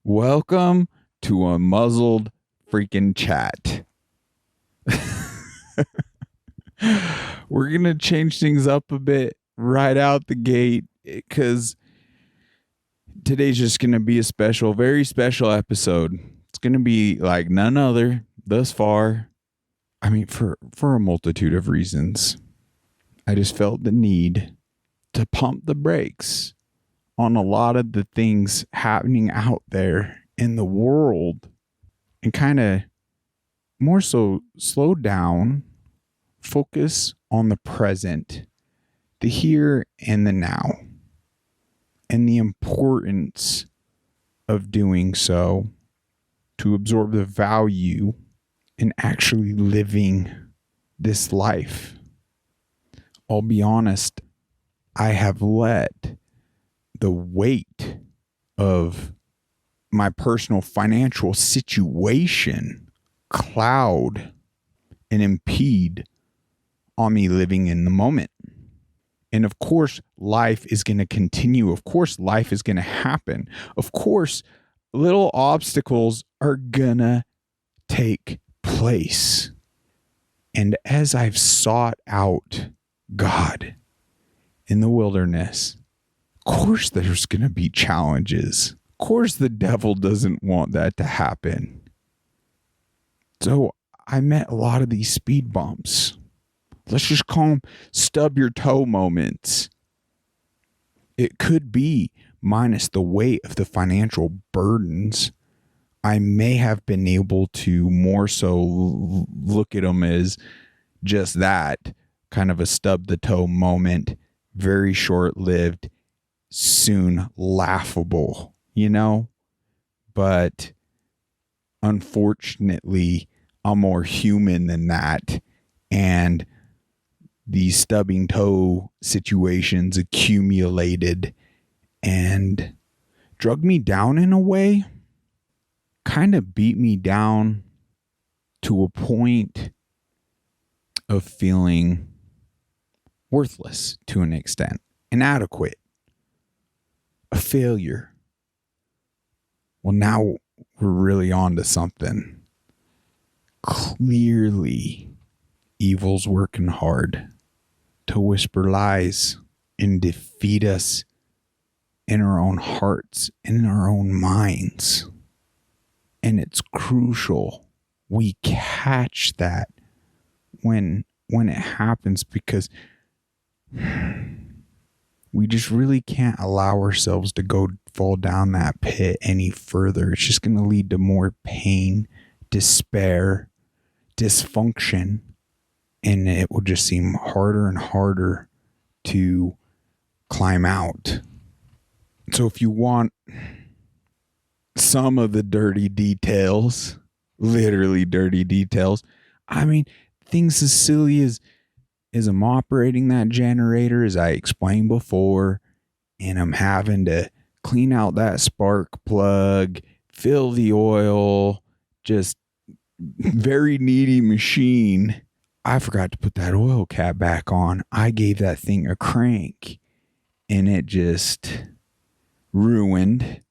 Welcome to a muzzled freaking chat. We're going to change things up a bit right out the gate because today's just going to be a special, very special episode. It's going to be like none other thus far. I mean, for a multitude of reasons. I just felt the need to pump the brakes on a lot of the things happening out there in the world and kind of more so slow down, focus on the present, the here and the now, and the importance of doing so to absorb the value in actually living this life. I'll be honest, I have let the weight of my personal financial situation cloud and impede on me living in the moment. And of course, life is going to continue. Of course, life is going to happen. Of course, little obstacles are going to take place. And as I've sought out God in the wilderness, of course, there's going to be challenges. Of course, the devil doesn't want that to happen. So I met a lot of these speed bumps. Let's just call them stub your toe moments. It could be minus the weight of the financial burdens. I may have been able to more so look at them as just that, kind of a stub the toe moment, very short-lived, soon laughable, but unfortunately I'm more human than that, and these stubbing toe situations accumulated and drug me down in a way, kind of beat me down to a point of feeling worthless to an extent, inadequate, a failure. Well, now we're really on to something. Clearly, evil's working hard to whisper lies and defeat us in our own hearts and in our own minds. And it's crucial we catch that when it happens, because we just really can't allow ourselves to fall down that pit any further. It's just going to lead to more pain, despair, dysfunction, and it will just seem harder and harder to climb out. So if you want some of the dirty details, literally dirty details, I mean, things as silly as I'm operating that generator, as I explained before, and I'm having to clean out that spark plug, fill the oil, just very needy machine. I forgot to put that oil cap back on. I gave that thing a crank, and it just ruined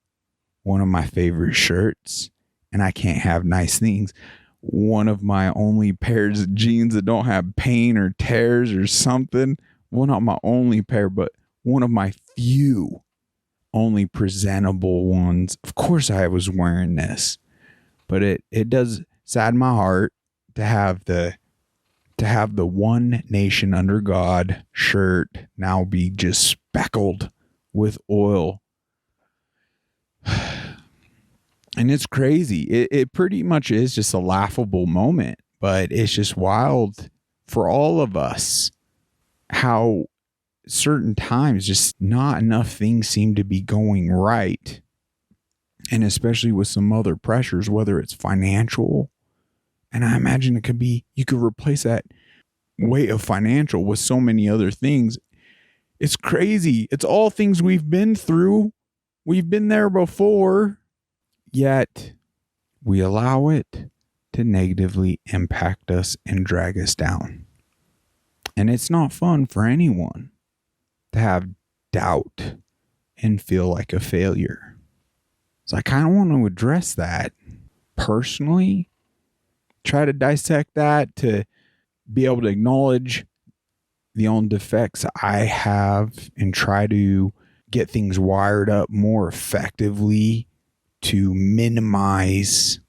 one of my favorite shirts. And I can't have nice things. One of my only pairs of jeans that don't have paint or tears or something. Well, not my only pair, but one of my few only presentable ones. Of course I was wearing this, but it does sadden my heart to have the One Nation Under God shirt now be just speckled with oil. And it's crazy. It pretty much is just a laughable moment, but it's just wild for all of us how certain times just not enough things seem to be going right. And especially with some other pressures, whether it's financial, and I imagine it could be, you could replace that weight of financial with so many other things. It's crazy. It's all things we've been through. We've been there before. Yet we allow it to negatively impact us and drag us down. And it's not fun for anyone to have doubt and feel like a failure. So I kind of want to address that personally, try to dissect that, to be able to acknowledge the own defects I have and try to get things wired up more effectively to minimize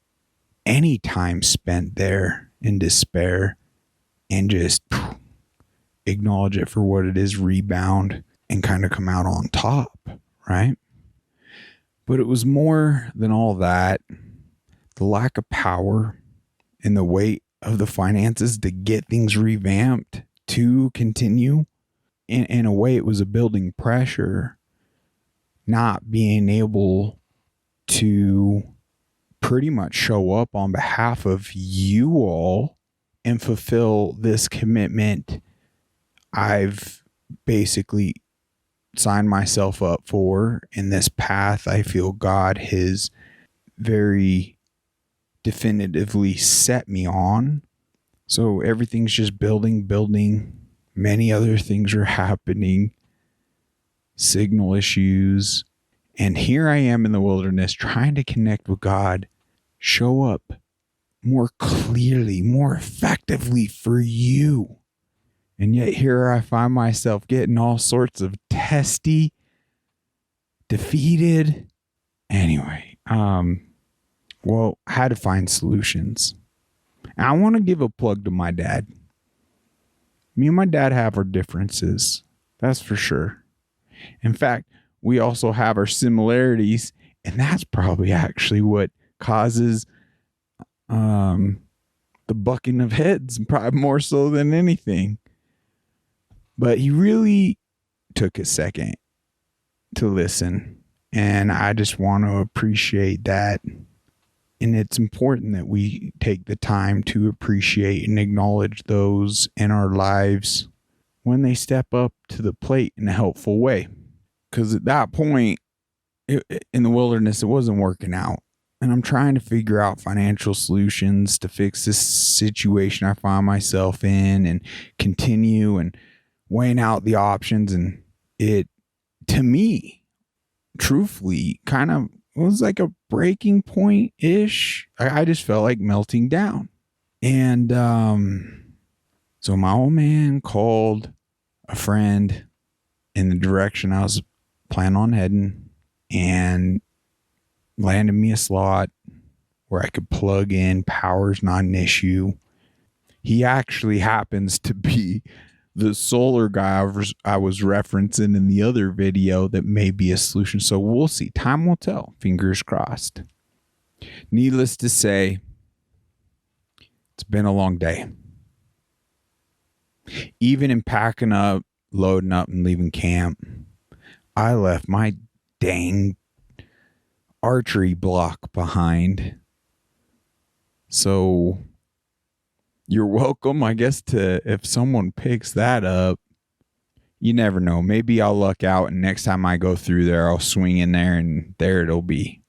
any time spent there in despair and just acknowledge it for what it is, rebound, and kind of come out on top, right? But it was more than all that. The lack of power and the weight of the finances to get things revamped to continue. In a way, it was a building pressure, not being able to pretty much show up on behalf of you all and fulfill this commitment I've basically signed myself up for in this path I feel God has very definitively set me on. So everything's just building. Many other things are happening, signal issues. And here I am in the wilderness trying to connect with God, show up more clearly, more effectively for you. And yet here I find myself getting all sorts of testy, defeated. Anyway, well, I had to find solutions. And I want to give a plug to my dad. Me and my dad have our differences. That's for sure. In fact, we also have our similarities, and that's probably actually what causes the bucking of heads, probably more so than anything. But he really took a second to listen, and I just want to appreciate that. And it's important that we take the time to appreciate and acknowledge those in our lives when they step up to the plate in a helpful way. Because at that point in the wilderness, it wasn't working out. And I'm trying to figure out financial solutions to fix this situation I find myself in and continue and weighing out the options. And it, to me, truthfully, kind of was like a breaking point-ish. I just felt like melting down. And so my old man called a friend in the direction I was planning on heading and landed me a slot where I could plug in. Power's not an issue. He actually happens to be the solar guy I was referencing in the other video that may be a solution. So we'll see. Time will tell. Fingers crossed. Needless to say, it's been a long day. Even in packing up, loading up, and leaving camp, I left my dang archery block behind. So you're welcome, I guess, to if someone picks that up. You never know. Maybe I'll luck out and next time I go through there, I'll swing in there and there it'll be.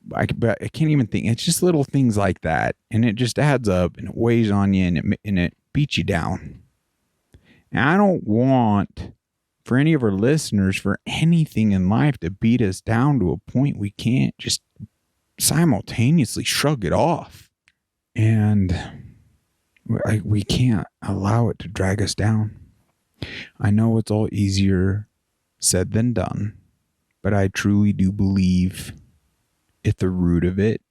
But I can't even think. It's just little things like that. And it just adds up and it weighs on you and it beats you down. And I don't want for any of our listeners for anything in life to beat us down to a point we can't just simultaneously shrug it off. And we can't allow it to drag us down. I know it's all easier said than done, but I truly do believe at the root of it,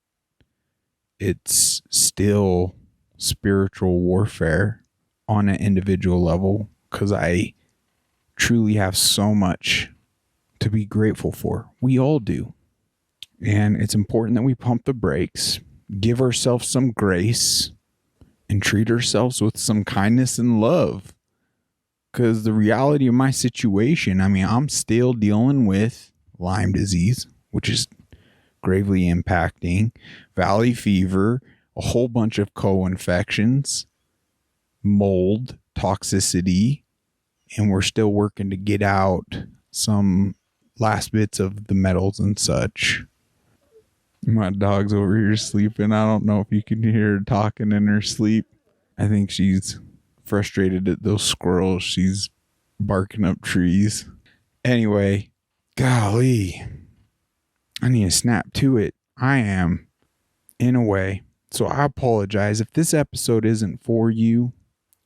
it's still spiritual warfare on an individual level, because I truly have so much to be grateful for. We all do. And it's important that we pump the brakes, give ourselves some grace, and treat ourselves with some kindness and love. Because the reality of my situation, I mean, I'm still dealing with Lyme disease, which is gravely impacting, valley fever, a whole bunch of co-infections, mold, toxicity, and we're still working to get out some last bits of the metals and such. My dog's over here sleeping. I don't know if you can hear her talking in her sleep. I think she's frustrated at those squirrels. She's barking up trees. Anyway, golly, I need to snap to it. I am, in a way. So I apologize if this episode isn't for you.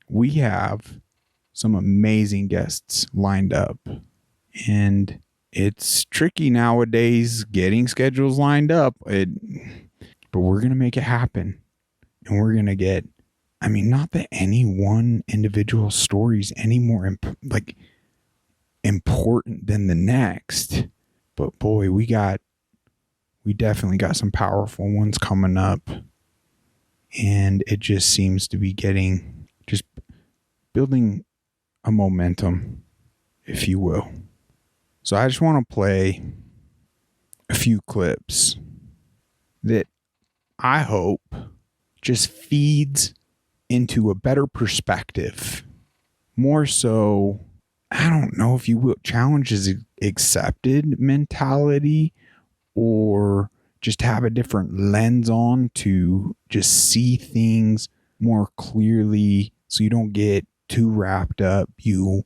We have some amazing guests lined up, and it's tricky nowadays getting schedules lined up. But we're going to make it happen, and we're going to get, not that any one individual story is any more important than the next, but boy, we definitely got some powerful ones coming up, and it just seems to be just building a momentum, if you will. So I just want to play a few clips that I hope just feeds into a better perspective. More so, I don't know if you will, challenges accepted mentality, or just have a different lens on to just see things more clearly so you don't get too wrapped up. You,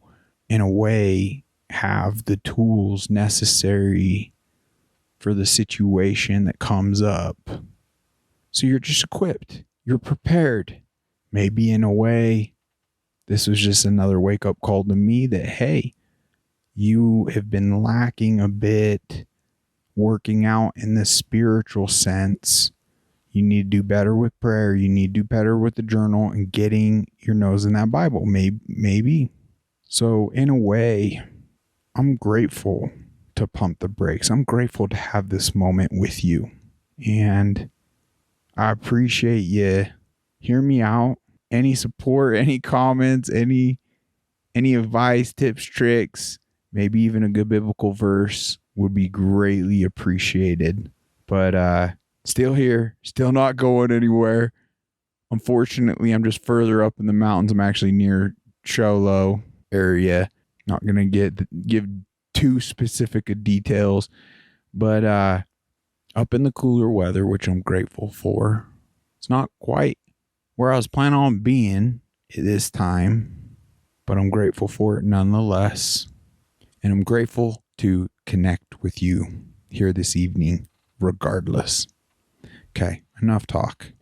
in a way, have the tools necessary for the situation that comes up. So you're just equipped. You're prepared. Maybe in a way, this was just another wake-up call to me that, hey, you have been lacking a bit working out in the spiritual sense. You need to do better with prayer. You need to do better with the journal and getting your nose in that Bible. Maybe. So in a way, I'm grateful to pump the brakes. I'm grateful to have this moment with you. And I appreciate you. Hear me out. Any support, any comments, any advice, tips, tricks, maybe even a good biblical verse would be greatly appreciated. But still here, still not going anywhere. Unfortunately, I'm just further up in the mountains. I'm actually near Cholo area. Not going to give too specific of details, but up in the cooler weather, which I'm grateful for. It's not quite where I was planning on being at this time, but I'm grateful for it nonetheless. And I'm grateful to connect with you here this evening, regardless. Okay, enough talk.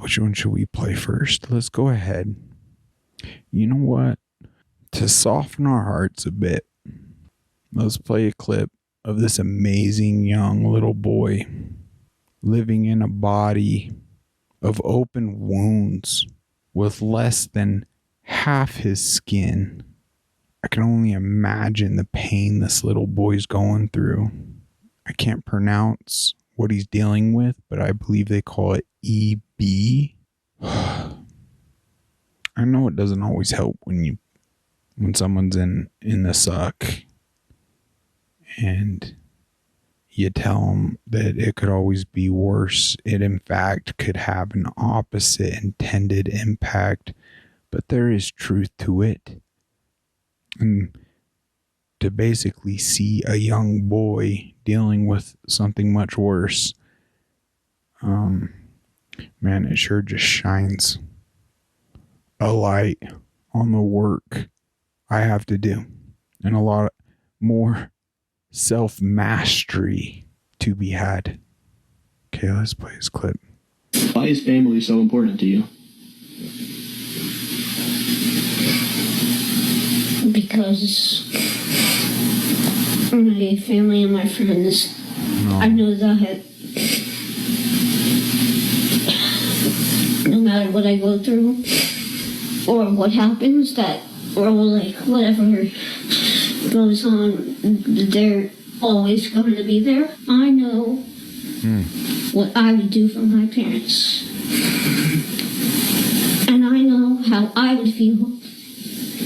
Which one should we play first? Let's go ahead. You know what? To soften our hearts a bit, let's play a clip of this amazing young little boy living in a body of open wounds with less than half his skin. I can only imagine the pain this little boy's going through. I can't pronounce what he's dealing with, but I believe they call it EB. I know it doesn't always help when someone's in the suck and you tell them that it could always be worse. It in fact could have an opposite intended impact, but there is truth to it. And to basically see a young boy dealing with something much worse, man, it sure just shines a light on the work I have to do, and a lot more self-mastery to be had. Okay, let's play this clip. Why is family so important to you? Because my family and my friends, I know that no matter what I go through or what happens, or like whatever goes on, they're always going to be there. I know what I would do for my parents, and I know how I would feel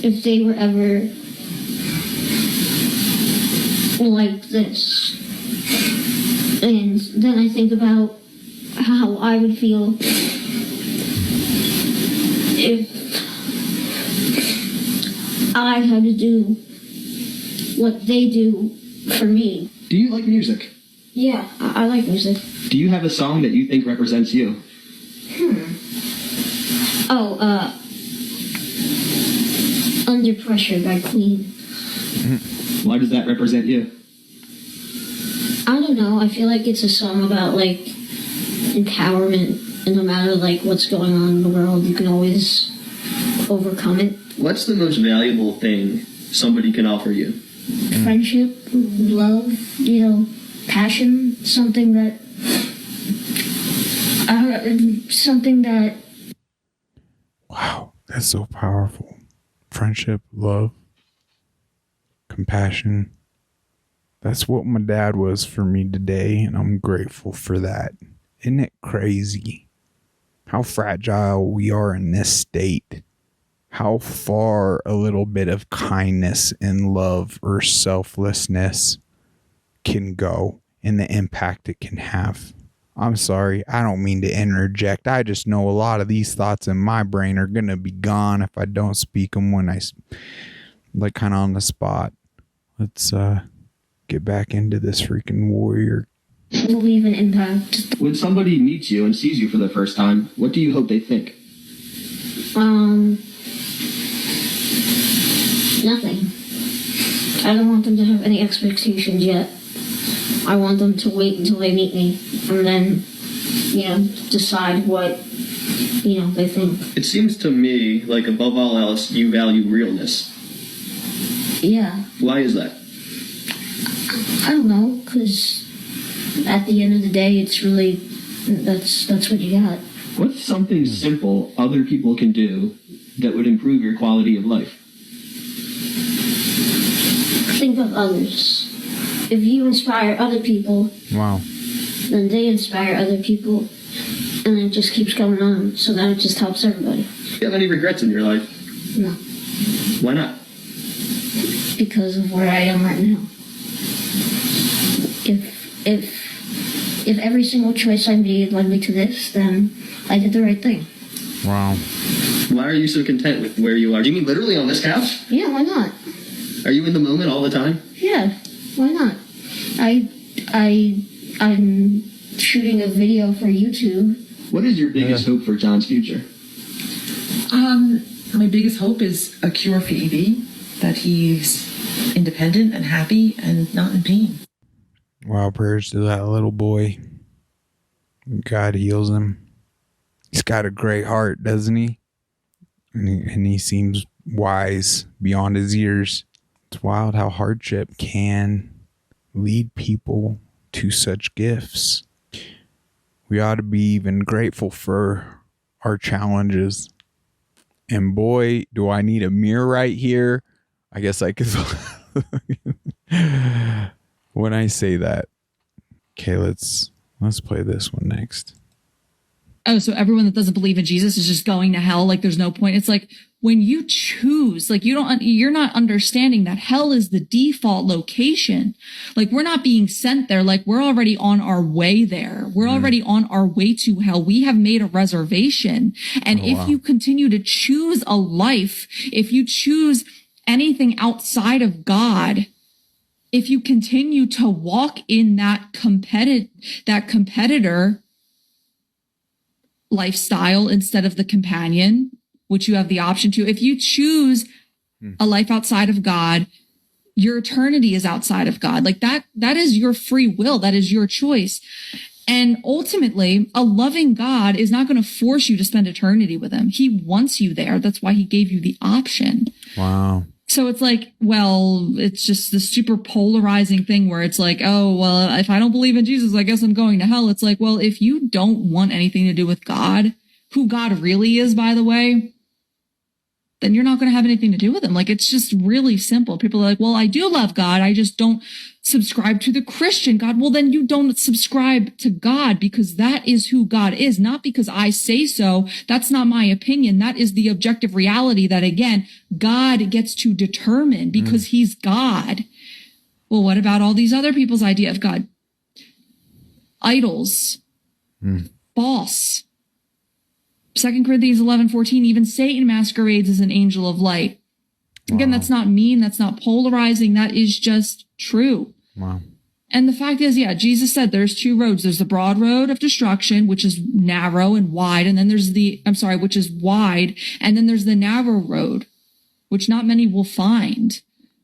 if they were ever like this. And then I think about how I would feel if I had to do what they do for me. Do you like music? Yeah, I like music. Do you have a song that you think represents you? Under Pressure by Queen. Why does that represent you? I don't know. I feel like it's a song about like empowerment, and no matter like what's going on in the world, you can always overcome it. What's the most valuable thing somebody can offer you? Friendship, love, passion, something that Wow, that's so powerful. Friendship, love, compassion. That's what my dad was for me today, and I'm grateful for that. Isn't it crazy how fragile we are in this state? How far a little bit of kindness and love or selflessness can go and the impact it can have. I'm sorry, I don't mean to interject. I just know a lot of these thoughts in my brain are going to be gone if I don't speak them when I, like, kind of on the spot. Let's get back into this freaking warrior. leave an impact. When somebody meets you and sees you for the first time, what do you hope they think? Nothing. I don't want them to have any expectations yet. I want them to wait until they meet me and then, decide what, they think. It seems to me like above all else, you value realness. Yeah. Why is that? I don't know, because at the end of the day, it's really, that's what you got. What's something simple other people can do that would improve your quality of life? Think of others. If you inspire other people, Wow. then they inspire other people, and it just keeps going on, so that it just helps everybody. Do you have any regrets in your life? No, Why not? because of where I am right now. If every single choice I made led me to this, then I did the right thing. Wow. Why are you so content with where you are? Do you mean literally on this couch? Yeah, why not? Are you in the moment all the time? Yeah, why not? I'm shooting a video for YouTube. What is your biggest hope for John's future? My biggest hope is a cure for EB, that he's independent and happy and not in pain. Wow, prayers to that little boy. God heals him. He's got a great heart, doesn't he? And he seems wise beyond his years. It's wild how hardship can lead people to such gifts. We ought to be even grateful for our challenges. And boy, do I need a mirror right here. I guess I could when I say that. Okay, let's play this one next. Oh, so everyone that doesn't believe in Jesus is just going to hell. Like there's no point. It's like when you choose, like you're not understanding that hell is the default location. Like we're not being sent there. Like we're already on our way there. We're already on our way to hell. We have made a reservation. And if you continue to choose a life, if you choose anything outside of God, if you continue to walk in that competitor lifestyle instead of the companion, which you have the option to, if you choose a life outside of God, your eternity is outside of God. Like that is your free will. That is your choice. And ultimately, a loving God is not going to force you to spend eternity with him. He wants you there. That's why he gave you the option. Wow. So it's like, well, it's just the super polarizing thing where it's like, oh, well, if I don't believe in Jesus, I guess I'm going to hell. It's like, well, if you don't want anything to do with God, who God really is, by the way, then you're not going to have anything to do with him. Like, it's just really simple. People are like, well, I do love God. I just don't subscribe to the Christian God. Well, then you don't subscribe to God because that is who God is, not because I say so. That's not my opinion. That is the objective reality that, again, God gets to determine because he's God. Well, what about all these other people's idea of God? Idols. False. 2 Corinthians 11:14, even Satan masquerades as an angel of light. Again, that's not mean. That's not polarizing. That is just true. Wow. And the fact is, yeah, Jesus said there's two roads. There's the broad road of destruction, which is narrow and wide. And then there's which is wide. And then there's the narrow road, which not many will find.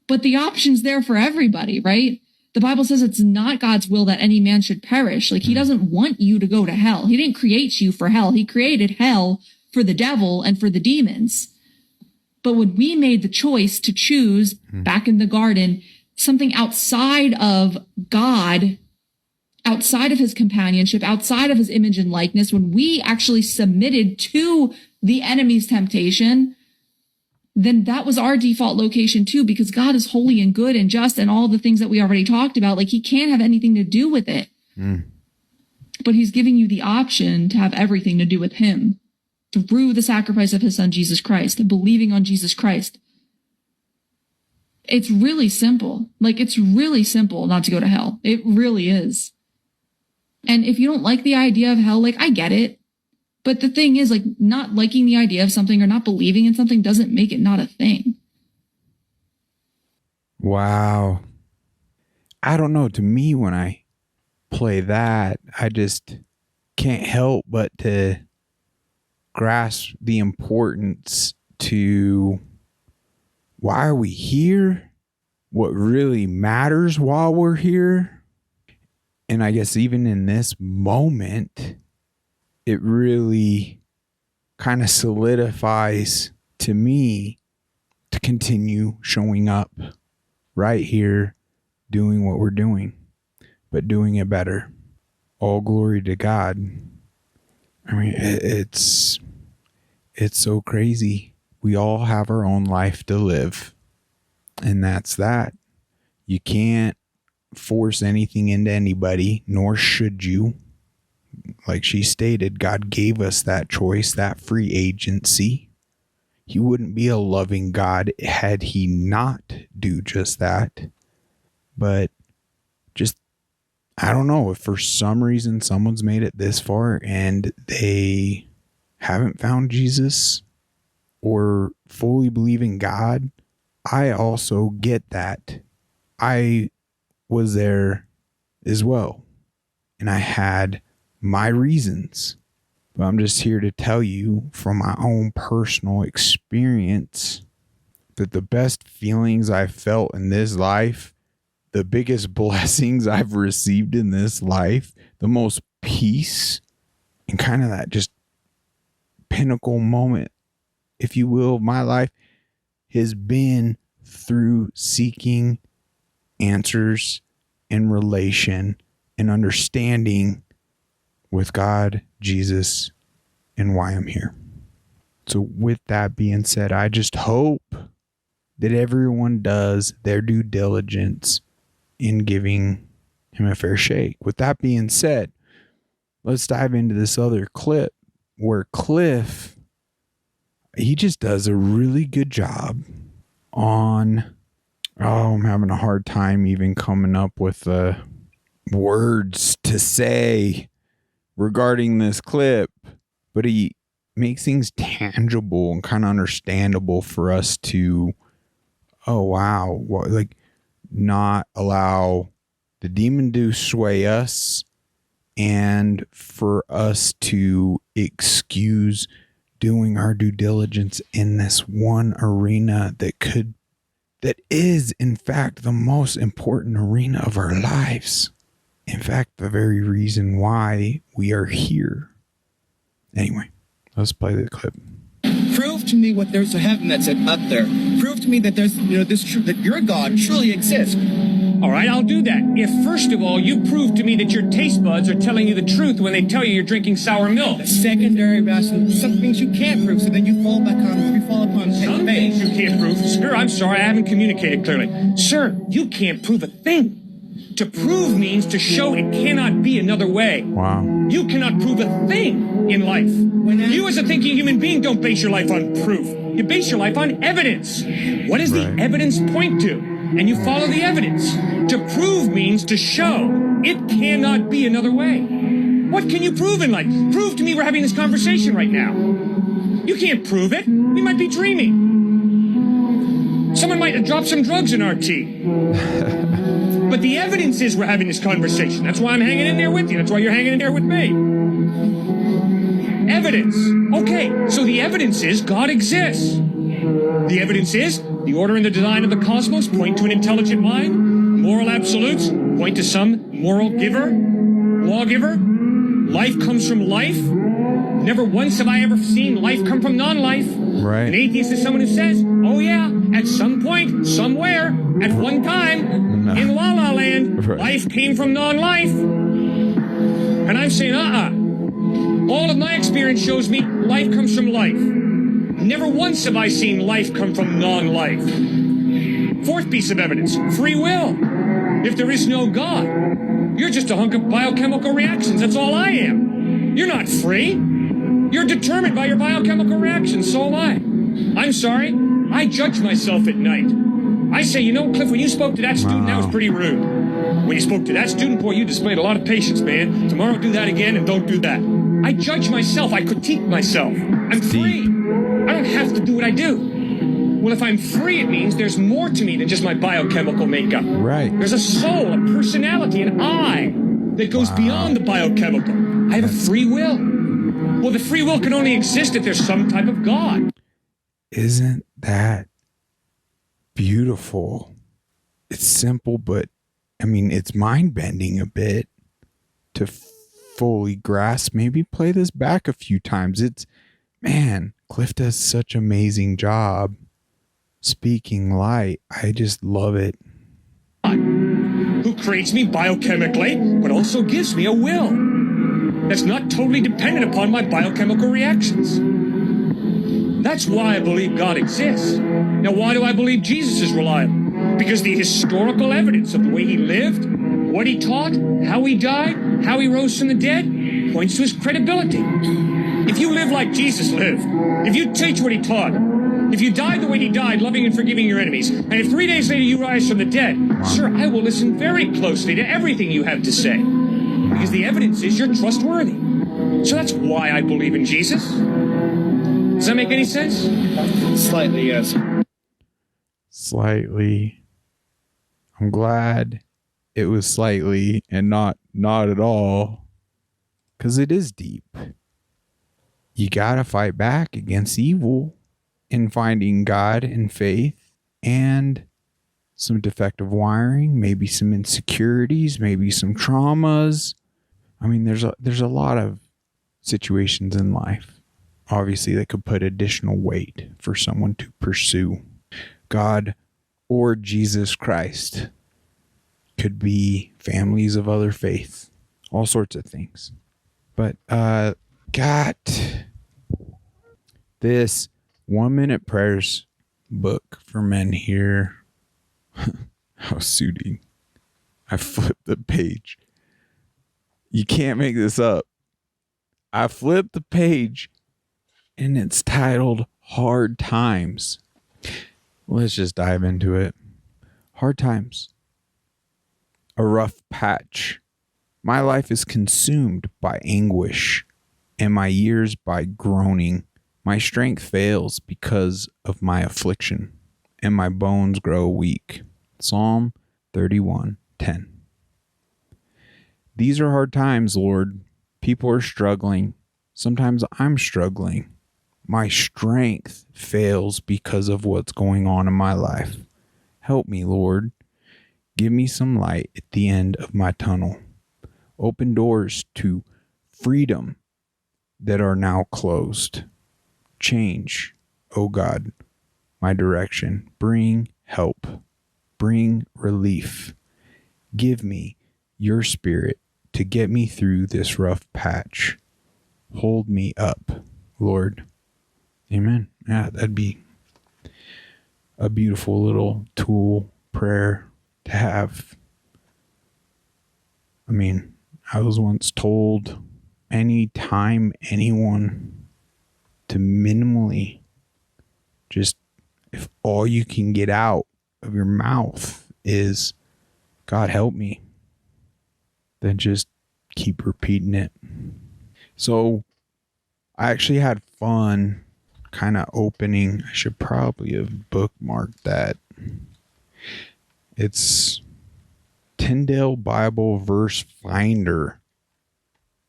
But the option's there for everybody, right? The Bible says it's not God's will that any man should perish. Like, he doesn't want you to go to hell. He didn't create you for hell. He created hell for the devil and for the demons. But when we made the choice to choose back in the garden, something outside of God, outside of his companionship, outside of his image and likeness, when we actually submitted to the enemy's temptation, then that was our default location too, because God is holy and good and just and all the things that we already talked about. Like, he can't have anything to do with it. But he's giving you the option to have everything to do with him through the sacrifice of his son, Jesus Christ, believing on Jesus Christ. It's really simple. Like, it's really simple not to go to hell. It really is. And if you don't like the idea of hell, like, I get it. But the thing is, like, not liking the idea of something or not believing in something doesn't make it not a thing. Wow. I don't know. To me, when I play that, I just can't help but to grasp the importance to why are we here? What really matters while we're here? And I guess even in this moment, it really kind of solidifies to me to continue showing up right here, doing what we're doing, but doing it better. All glory to God. I mean, it's so crazy. We all have our own life to live, and that's that. You can't force anything into anybody, nor should you. Like she stated, God gave us that choice, that free agency. He wouldn't be a loving God had he not do just that. But just, I don't know, if for some reason someone's made it this far and they haven't found Jesus or fully believe in God, I also get that. I was there as well, and I had my reasons, but I'm just here to tell you from my own personal experience that the best feelings I've felt in this life, the biggest blessings I've received in this life, the most peace, and kind of that just pinnacle moment, if you will, of my life has been through seeking answers in relation and understanding with God, Jesus, and why I'm here. So with that being said, I just hope that everyone does their due diligence in giving him a fair shake. With that being said, let's dive into this other clip where Cliff, he just does a really good job on, I'm having a hard time even coming up with the words to say regarding this clip, but he makes things tangible and kind of understandable for us to, oh wow, like not allow the demon to sway us and for us to excuse doing our due diligence in this one arena that is in fact the most important arena of our lives. In fact, the very reason why we are here. Anyway, let's play the clip. Prove to me what there's a heaven that's up there. Prove to me that there's, that your God truly exists. All right, I'll do that. If, first of all, you prove to me that your taste buds are telling you the truth when they tell you you're drinking sour milk. The secondary rationale, some things you can't prove, so then you fall upon Some things you can't prove. Sir, I'm sorry, I haven't communicated clearly. Sir, you can't prove a thing. To prove means to show it cannot be another way. Wow. You cannot prove a thing in life. You as a thinking human being don't base your life on proof. You base your life on evidence. What does the evidence point to? And you follow the evidence. To prove means to show it cannot be another way. What can you prove in life? Prove to me we're having this conversation right now. You can't prove it. We might be dreaming. Someone might have dropped some drugs in our tea. But the evidence is we're having this conversation. That's why I'm hanging in there with you. That's why you're hanging in there with me. Evidence. Okay, so the evidence is God exists. The evidence is The order and the design of the cosmos point to an intelligent mind. Moral absolutes point to some moral giver, lawgiver. Life comes from life. Never once have I ever seen life come from non-life. Right. An atheist is someone who says, oh yeah, at some point, somewhere, at one time, in La La Land, Right. life came from non-life. And I'm saying, all of my experience shows me life comes from life. Never once have I seen life come from non-life. Fourth piece of evidence, free will. If there is no God, you're just a hunk of biochemical reactions. That's all I am. You're not free. You're determined by your biochemical reactions. So am I. I'm sorry. I judge myself at night. I say, you know, Cliff, when you spoke to that student, that was pretty rude. When you spoke to that student, boy, you displayed a lot of patience, man. Tomorrow, do that again and don't do that. I judge myself. I critique myself. I'm free. I don't have to do what I do. Well, if I'm free, it means there's more to me than just my biochemical makeup. Right. There's a soul, a personality, an I that goes beyond the biochemical. I have a free will. Well, the free will can only exist if there's some type of God. Isn't that beautiful? It's simple, but I mean, it's mind-bending a bit to fully grasp. Maybe play this back a few times. Man, Cliff does such an amazing job speaking light. I just love it. Who creates me biochemically, but also gives me a will that's not totally dependent upon my biochemical reactions. That's why I believe God exists. Now, why do I believe Jesus is reliable? Because the historical evidence of the way he lived, what he taught, how he died, how he rose from the dead, points to his credibility. If you live like Jesus lived, if you teach what he taught, if you died the way he died, loving and forgiving your enemies, and if 3 days later you rise from the dead, sir, I will listen very closely to everything you have to say. Because the evidence is you're trustworthy. So that's why I believe in Jesus. Does that make any sense? Slightly, yes. Slightly. I'm glad it was slightly and not at all, because it is deep. You gotta fight back against evil in finding God and faith, and some defective wiring, maybe some insecurities, maybe some traumas. I mean, there's a lot of situations in life, obviously, that could put additional weight for someone to pursue. God or Jesus Christ, could be families of other faiths, all sorts of things. But got this 1 Minute Prayers book for men here. How suiting. I flipped the page. You can't make this up. I flipped the page and it's titled Hard Times. Let's just dive into it. Hard times. A rough patch. My life is consumed by anguish, and my years by groaning. My strength fails because of my affliction, and my bones grow weak. Psalm 31:10. These are hard times, Lord. People are struggling. Sometimes I'm struggling. My strength fails because of what's going on in my life. Help me, Lord. Give me some light at the end of my tunnel. Open doors to freedom that are now closed. Change, oh God, my direction. Bring help. Bring relief. Give me your spirit to get me through this rough patch. Hold me up, Lord. Amen. Yeah, that'd be a beautiful little tool prayer to have. I mean, I was once told anytime anyone to minimally just, if all you can get out of your mouth is God help me, then just keep repeating it. So I actually had fun kind of opening. I should probably have bookmarked that. It's Tyndale Bible Verse Finder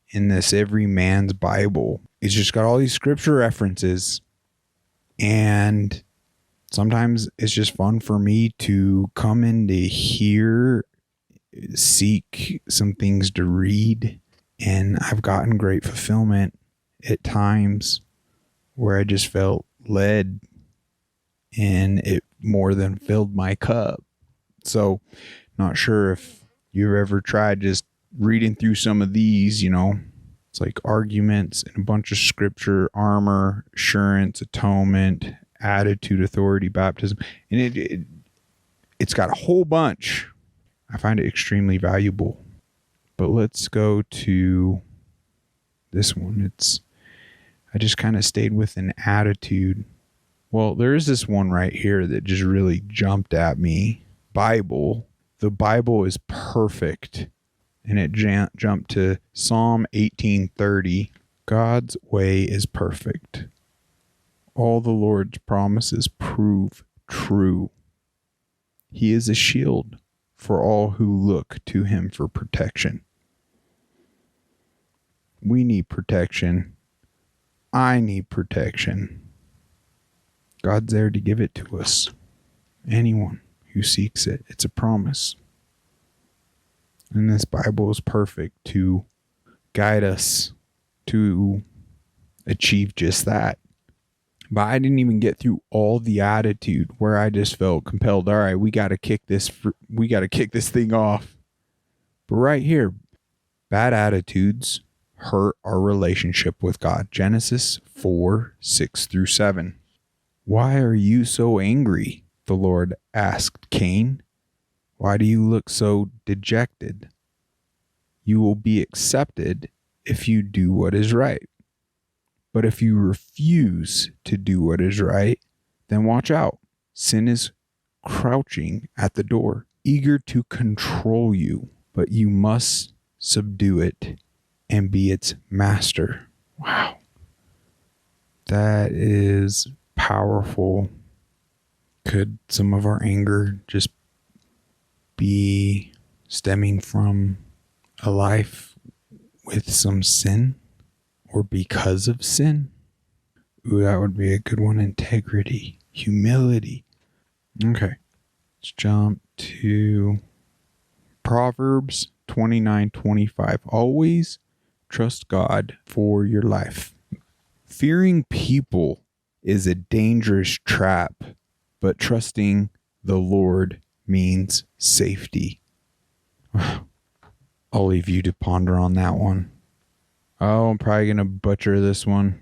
in this Every Man's Bible. It's just got all these scripture references, and Sometimes it's just fun for me to come in to hear, seek some things to read, and I've gotten great fulfillment at times where I just felt led and it more than filled my cup. So not sure if you've ever tried just reading through some of these, it's like arguments and a bunch of scripture, armor, assurance, atonement, attitude, authority, baptism. And it's got a whole bunch. I find it extremely valuable. But let's go to this one. I just kind of stayed with an attitude. Well, there is this one right here that just really jumped at me. Bible. The Bible is perfect. And it jumped to Psalm 18:30. God's way is perfect. All the Lord's promises prove true. He is a shield for all who look to him for protection. We need protection. I need protection. God's there to give it to us. Anyone who seeks it, it's a promise. And this Bible is perfect to guide us to achieve just that. But I didn't even get through all the attitude where I just felt compelled. All right, we got to kick this thing off. But right here, bad attitudes hurt our relationship with God. Genesis 4:6-7. Why are you so angry? The Lord asked Cain. Why do you look so dejected? You will be accepted if you do what is right. But if you refuse to do what is right, then watch out. Sin is crouching at the door, eager to control you, but you must subdue it and be its master. Wow. That is powerful. Could some of our anger just be stemming from a life with some sin? Or because of sin? Ooh, that would be a good one. Integrity, humility. Okay, let's jump to Proverbs 29:25. Always trust God for your life. Fearing people is a dangerous trap, but trusting the Lord means safety. I'll leave you to ponder on that one. Oh, I'm probably going to butcher this one.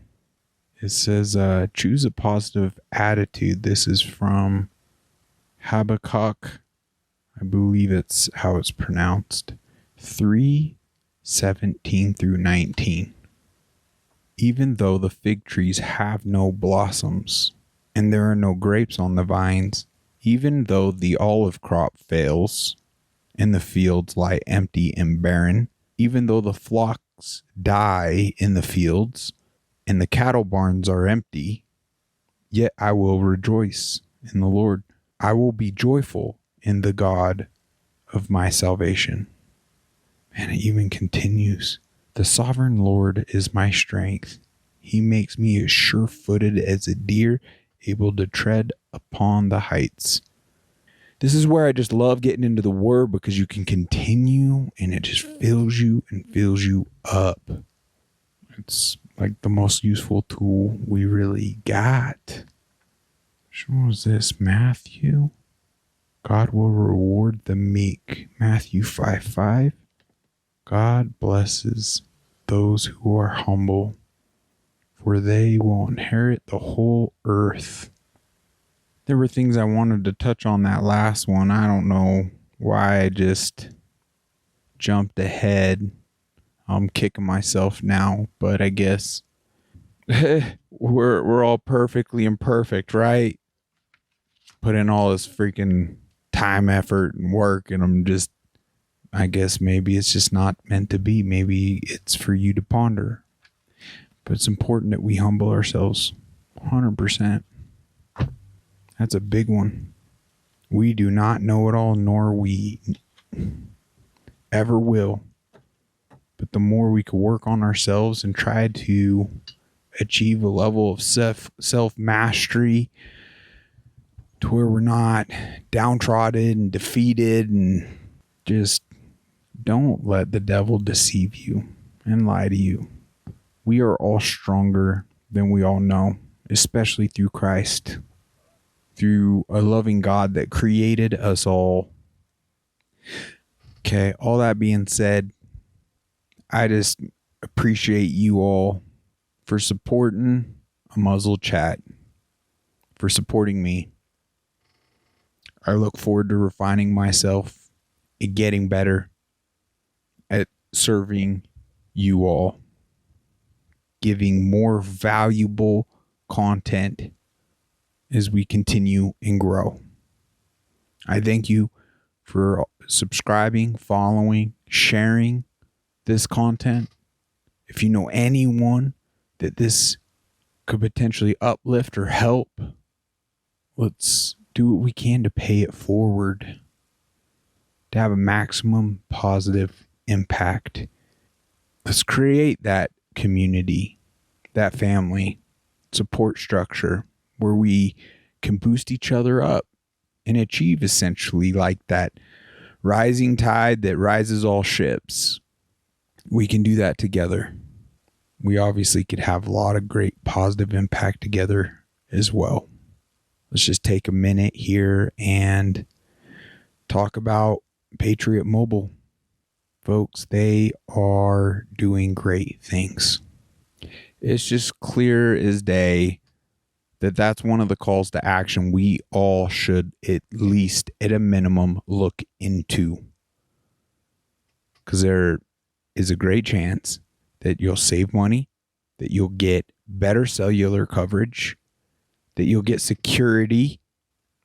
It says, choose a positive attitude. This is from Habakkuk. I believe it's how it's pronounced. 3:17-19. Even though the fig trees have no blossoms, and there are no grapes on the vines, even though the olive crop fails, and the fields lie empty and barren, even though the flocks die in the fields, and the cattle barns are empty, yet I will rejoice in the Lord. I will be joyful in the God of my salvation. And it even continues. The sovereign Lord is my strength. He makes me as sure-footed as a deer, able to tread upon the heights. This is where I just love getting into the word, because you can continue and it just fills you and fills you up. It's like the most useful tool we really got. Which one was this? Matthew? God will reward the meek. Matthew 5:5. God blesses those who are humble, for they will inherit the whole earth. There were things I wanted to touch on that last one. I don't know why I just jumped ahead. I'm kicking myself now, but I guess we're all perfectly imperfect, right? Put in all this freaking time, effort, and work, and I guess maybe it's just not meant to be. Maybe it's for you to ponder. But it's important that we humble ourselves 100%. That's a big one. We do not know it all, nor we ever will. But the more we can work on ourselves and try to achieve a level of self-mastery, to where we're not downtrodden and defeated, and just don't let the devil deceive you and lie to you. We are all stronger than we all know, especially through Christ, through a loving God that created us all. Okay, all that being said, I just appreciate you all for supporting a muzzle chat, for supporting me. I look forward to refining myself and getting better at serving you all, giving more valuable content as we continue and grow. I thank you for subscribing, following, sharing this content. If you know anyone that this could potentially uplift or help, let's do what we can to pay it forward, to have a maximum positive impact. Let's create that community, that family support structure where we can boost each other up and achieve essentially like that rising tide that rises all ships. We can do that together. We obviously could have a lot of great positive impact together as well. Let's just take a minute here and talk about Patriot Mobile. Folks, they are doing great things. It's just clear as day that that's one of the calls to action we all should at least at a minimum look into. Because there is a great chance that you'll save money, that you'll get better cellular coverage, that you'll get security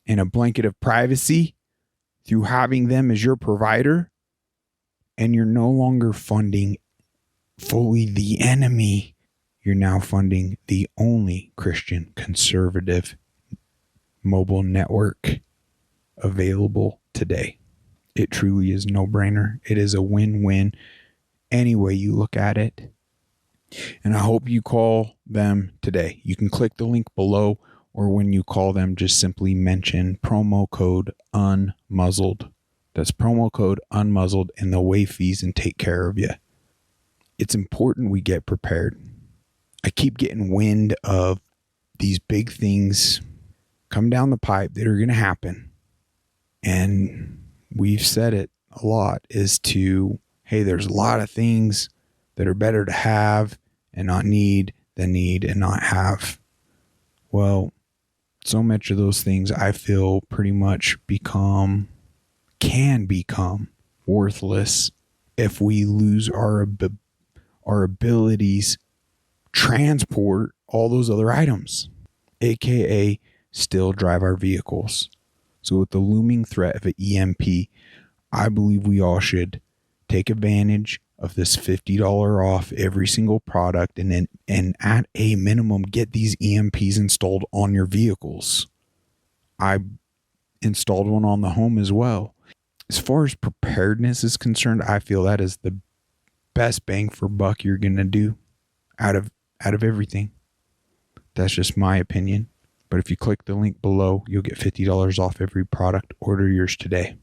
and a blanket of privacy through having them as your provider, and you're no longer funding fully the enemy. You're now funding the only Christian conservative mobile network available today. It truly is a no-brainer. It is a win-win any way you look at it. And I hope you call them today. You can click the link below, or when you call them, just simply mention promo code UNMuzzled. That's promo code UNMuzzled, and they'll waive fees and take care of you. It's important we get prepared. I keep getting wind of these big things come down the pipe that are going to happen. And we've said it a lot, is to, hey, there's a lot of things that are better to have and not need than need and not have. Well, so much of those things I feel pretty much can become worthless if we lose our abilities transport all those other items, aka still drive our vehicles. So with the looming threat of an EMP, I believe we all should take advantage of this $50 off every single product, and at a minimum get these EMPs installed on your vehicles. I installed one on the home as well. As far as preparedness is concerned, I feel that is the best bang for buck you're going to do out of everything. That's just my opinion. But if you click the link below, you'll get $50 off every product. Order yours today.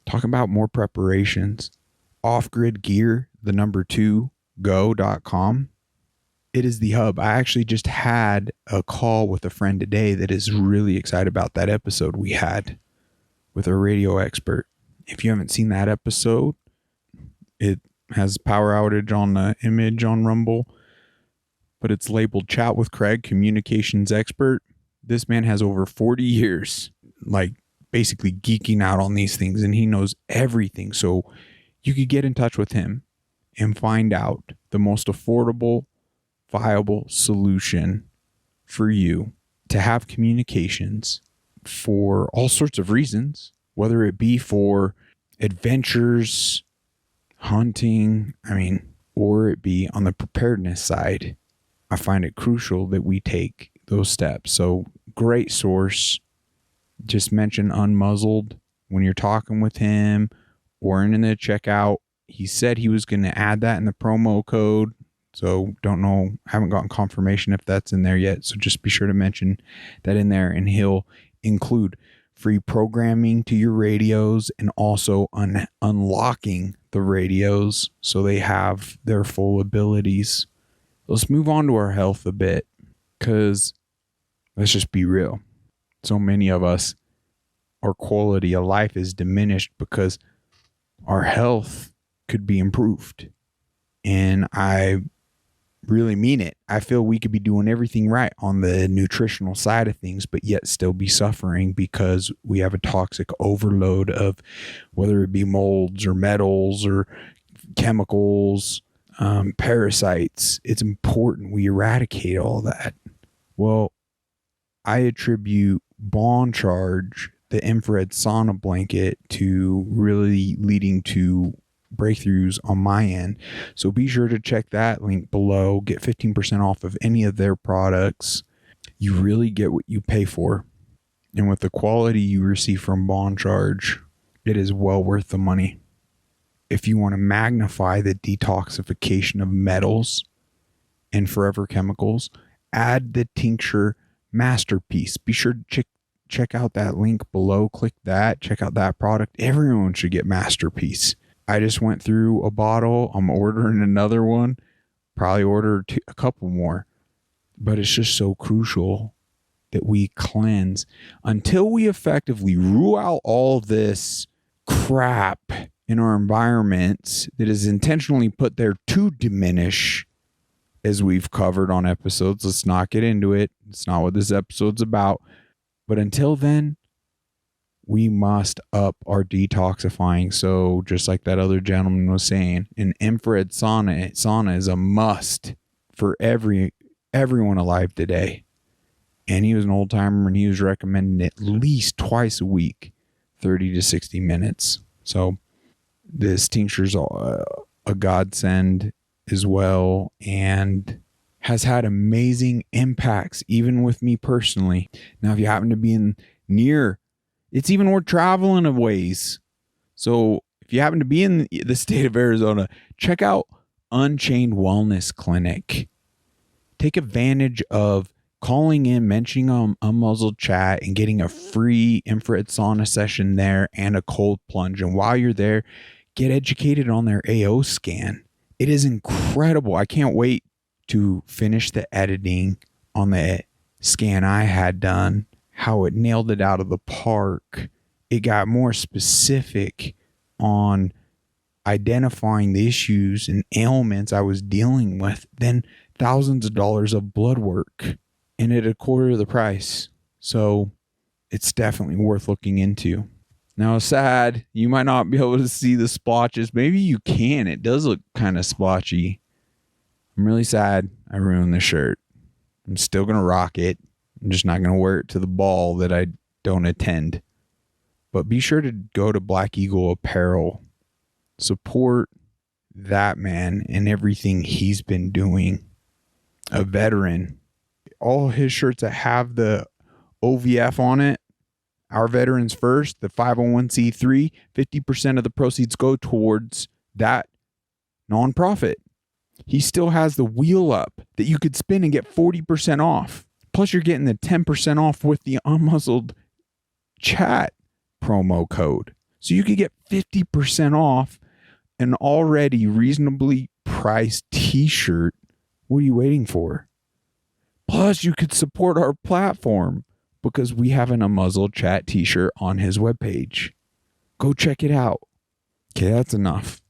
Talking about more preparations, Off-Grid Gear, the number 2, go.com. It is the hub. I actually just had a call with a friend today that is really excited about that episode we had with a radio expert. If you haven't seen that episode, it has power outage on the image on Rumble, but it's labeled Chat with Craig, Communications Expert. This man has over 40 years, like basically geeking out on these things, and he knows everything. So you could get in touch with him and find out the most affordable, viable solution for you to have communications for all sorts of reasons, whether it be for adventures, hunting, or it be on the preparedness side. I find it crucial that we take those steps. So great source. Just mention Unmuzzled when you're talking with him or in the checkout. He said he was going to add that in the promo code. So don't know, haven't gotten confirmation if that's in there yet. So just be sure to mention that in there, and he'll include free programming to your radios and also unlocking the radios so they have their full abilities. Let's move on to our health a bit, because let's just be real. So many of us, our quality of life is diminished because our health could be improved. And I really mean it. I feel we could be doing everything right on the nutritional side of things, but yet still be suffering because we have a toxic overload of whether it be molds or metals or chemicals, parasites. It's important we eradicate all that. Well, I attribute Bond Charge, the infrared sauna blanket, to really leading to breakthroughs on my end. So be sure to check that link below. Get 15% off of any of their products. You really get what you pay for. And with the quality you receive from Bond Charge, it is well worth the money. If you want to magnify the detoxification of metals and forever chemicals, add the tincture Masterpiece. Be sure to check out that link below. Click that. Check out that product. Everyone should get Masterpiece. I just went through a bottle. I'm ordering another one. Probably order a couple more. But it's just so crucial that we cleanse until we effectively rule out all this crap in our environments that is intentionally put there to diminish, as we've covered on episodes. Let's not get into it. It's not what this episode's about. But until then, we must up our detoxifying. So just like that other gentleman was saying, an infrared sauna is a must for everyone alive today. And he was an old timer, and he was recommending at least twice a week, 30 to 60 minutes. So this tincture's a godsend as well, and has had amazing impacts, even with me personally. Now, if you happen to be near, it's even worth traveling a ways. So if you happen to be in the state of Arizona, check out Unchained Wellness Clinic. Take advantage of calling in, mentioning Unmuzzled Chat, and getting a free infrared sauna session there and a cold plunge. And while you're there, get educated on their AO scan. It is incredible. I can't wait to finish the editing on the scan I had done, how it nailed it out of the park. It got more specific on identifying the issues and ailments I was dealing with than thousands of dollars of blood work, and at a quarter of the price. So it's definitely worth looking into. Now, sad, you might not be able to see the splotches. Maybe you can. It does look kind of splotchy. I'm really sad I ruined the shirt. I'm still going to rock it. I'm just not going to wear it to the ball that I don't attend. But be sure to go to Black Eagle Apparel. Support that man and everything he's been doing. A veteran. All his shirts that have the OVF on it, Our Veterans First, the 501c3, 50% of the proceeds go towards that nonprofit. He still has the wheel up that you could spin and get 40% off. Plus, you're getting the 10% off with the Unmuzzled Chat promo code. So you could get 50% off an already reasonably priced t-shirt. What are you waiting for? Plus, you could support our platform because we have an Unmuzzled Chat t-shirt on his webpage. Go check it out. Okay, that's enough.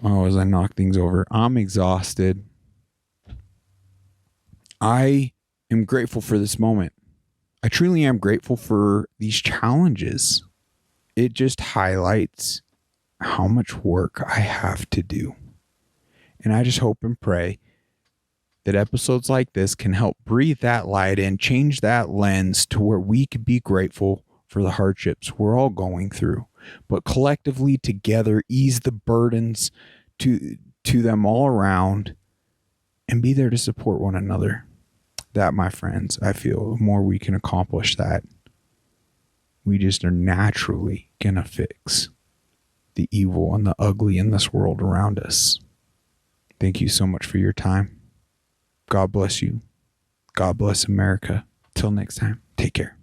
Oh, as I knock things over, I'm exhausted. I am grateful for this moment. I truly am grateful for these challenges. It just highlights how much work I have to do. And I just hope and pray that episodes like this can help breathe that light and change that lens to where we could be grateful for the hardships we're all going through, but collectively together ease the burdens to them all around and be there to support one another. That, my friends, I feel the more we can accomplish that, we just are naturally gonna fix the evil and the ugly in this world around us. Thank you so much for your time. God bless you. God bless America. Till next time, take care.